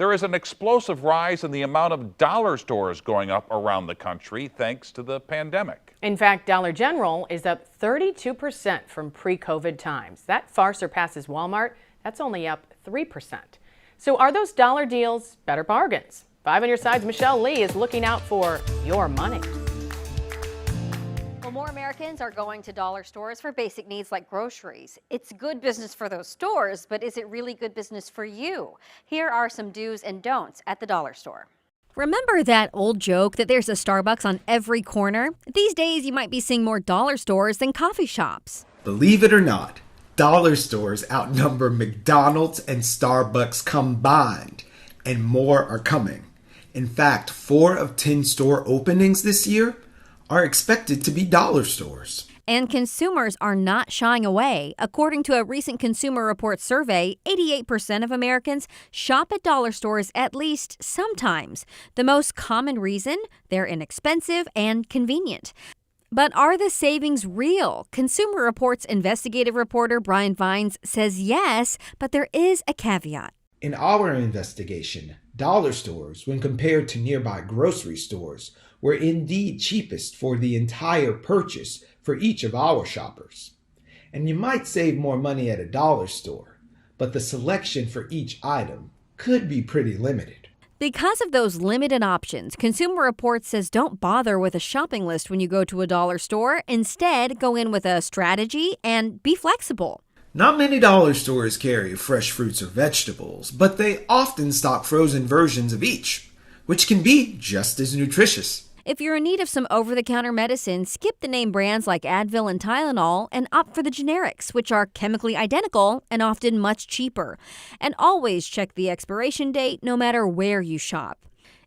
There is an explosive rise in the amount of dollar stores going up around the country thanks to the pandemic. In fact, Dollar General is up 32% from pre-COVID times. That far surpasses Walmart. That's only up 3%. So are those dollar deals better bargains? 5 on your side's Michelle Lee is looking out for your money. Well, more Americans are going to dollar stores for basic needs like groceries. It's good business for those stores, but is it really good business for you? Here are some do's and don'ts at the dollar store. Remember that old joke that there's a Starbucks on every corner? These days, you might be seeing more dollar stores than coffee shops. Believe it or not, dollar stores outnumber McDonald's and Starbucks combined, and more are coming. In fact, 4 of 10 store openings this year are expected to be dollar stores. And consumers are not shying away. According to a recent Consumer Reports survey, 88% of Americans shop at dollar stores at least sometimes. The most common reason? They're inexpensive and convenient. But are the savings real? Consumer Reports investigative reporter Brian Vines says yes, but there is a caveat. In our investigation, dollar stores, when compared to nearby grocery stores, were indeed cheapest for the entire purchase for each of our shoppers. And you might save more money at a dollar store, but the selection for each item could be pretty limited. Because of those limited options, Consumer Reports says don't bother with a shopping list when you go to a dollar store. Instead, go in with a strategy and be flexible. Not many dollar stores carry fresh fruits or vegetables, but they often stock frozen versions of each, which can be just as nutritious. If you're in need of some over-the-counter medicine, skip the name brands like Advil and Tylenol and opt for the generics, which are chemically identical and often much cheaper. And always check the expiration date no matter where you shop.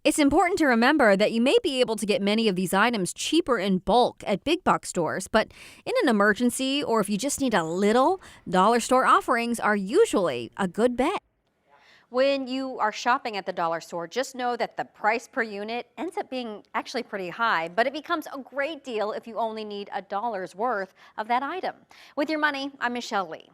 It's important to remember that you may be able to get many of these items cheaper in bulk at big box stores, but in an emergency or if you just need a little, dollar store offerings are usually a good bet. When you are shopping at the dollar store, just know that the price per unit ends up being actually pretty high, but it becomes a great deal if you only need $1's worth of that item. With your money, I'm Michelle Lee.